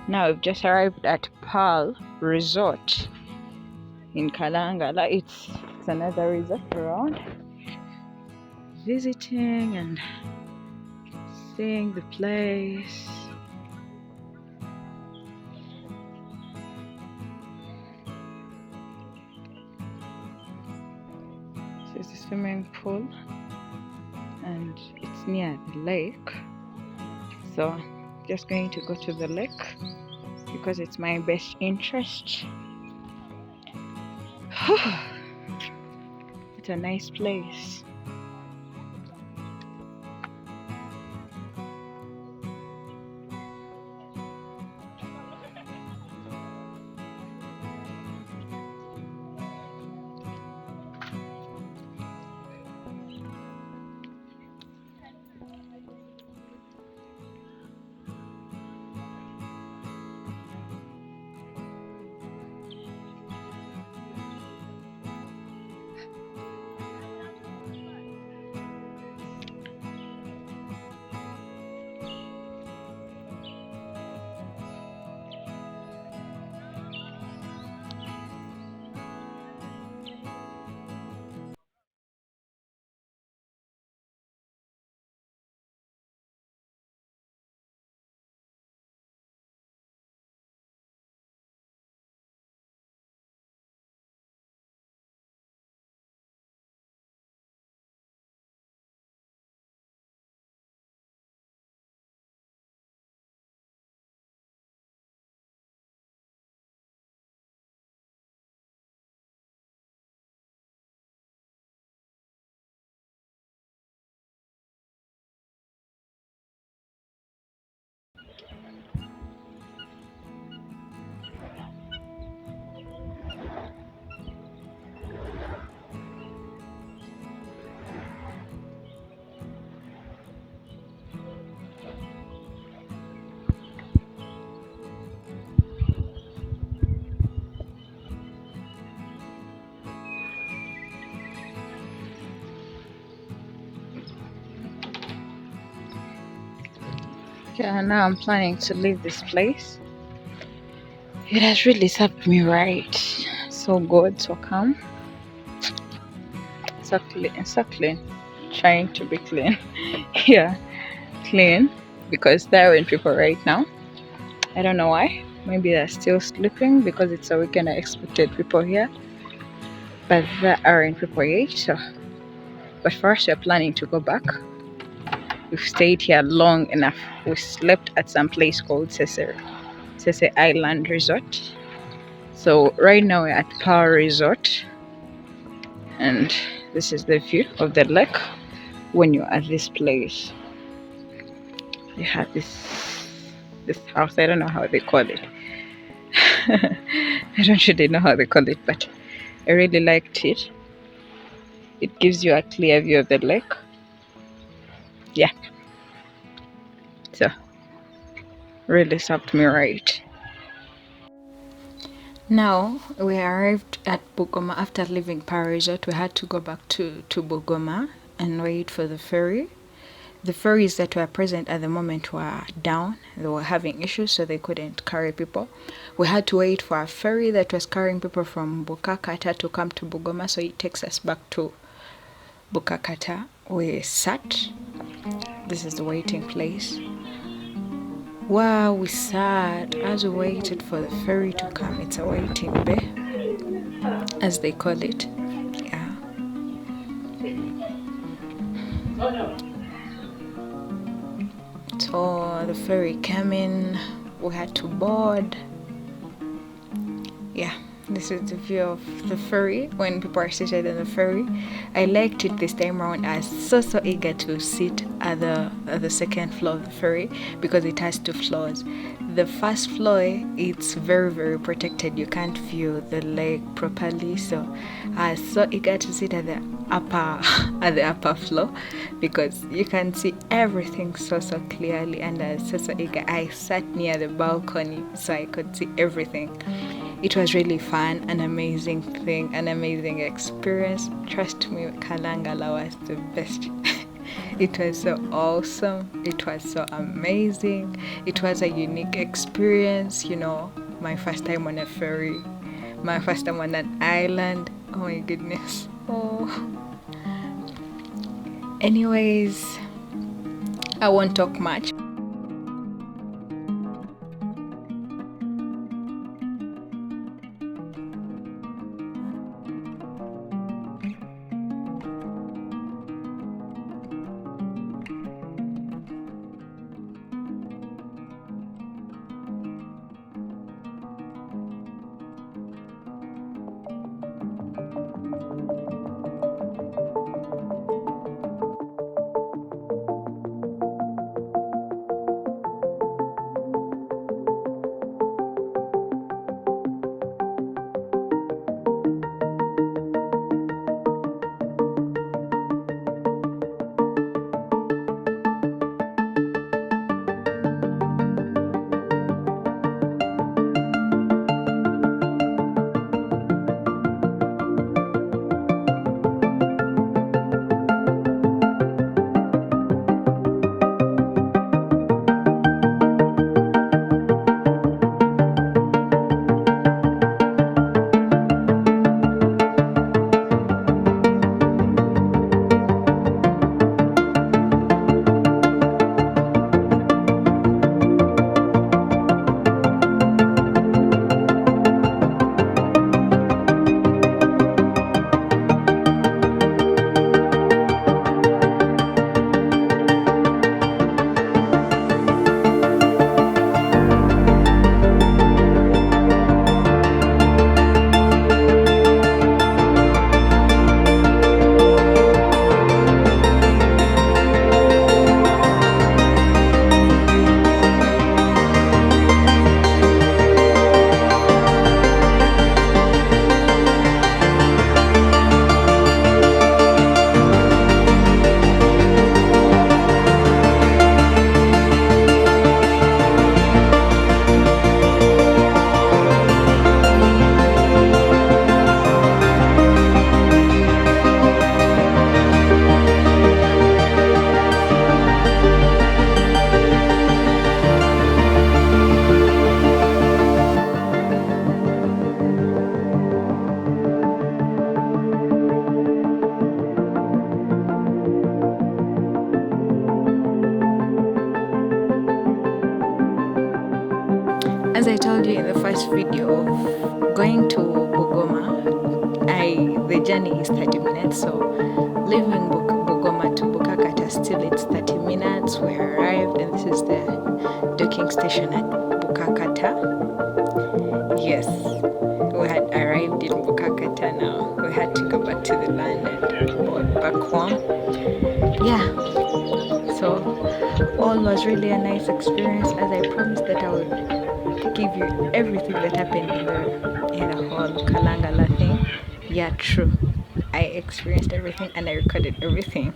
Now we've just arrived at Pearl Resort in Kalangala. It's another resort around, visiting and seeing the place. This is the swimming pool and it's near the lake. So I'm just going to go to the lake because it's my best interest. It's a nice place. Yeah, now I'm planning to leave this place. It has really served me right. So good, so calm, so clean. Trying to be clean. Yeah, clean because there aren't people right now. I don't know why. Maybe they're still sleeping because it's a weekend. I expected people here, but there aren't people yet. So, but first, we're planning to go back. We've stayed here long enough. We slept at some place called Sese Island Resort. So right now we're at Power Resort, and this is the view of the lake when you're at this place. You have this house. I don't know how they call it. I don't really know how they call it, but I really liked it. It gives you a clear view of the lake. Yeah, so really served me right. Now we arrived at Bugoma. After leaving Power Resort, we had to go back to Bugoma and wait for the ferry. The ferries that were present at the moment were down. They were having issues, so they couldn't carry people. We had to wait for a ferry that was carrying people from Bukakata to come to Bugoma, so it takes us back to Bukakata. We sat. This is the waiting place. Wow, we sat as we waited for the ferry to come. It's a waiting bay, as they call it. Yeah. So the ferry came in. We had to board. Yeah, this is the view of the ferry when people are seated in the ferry. I liked it this time around. I was so eager to sit at the second floor of the ferry because it has 2 floors. The first floor, it's very protected. You can't view the lake properly, so I was so eager to sit at the upper floor because you can see everything so clearly, and I was so eager. I sat near the balcony so I could see everything. It was really fun, an amazing thing, an amazing experience. Trust me, Kalangala was the best. It was so awesome. It was so amazing. It was a unique experience, my first time on a ferry, my first time on an island. Oh my goodness. Oh. Anyways, I won't talk much. As I told you in the first video, going to Bugoma, the journey is 30 minutes. So leaving Bugoma to Bukakata, still it's 30 minutes. We arrived, and this is the docking station at Bukakata. Yes, we had arrived in Bukakata now. We had to go back to the land and board back home. Yeah, so all was really a nice experience, as I promised that I would give you everything that happened in the whole Kalangala thing. Yeah, true. I experienced everything and I recorded everything.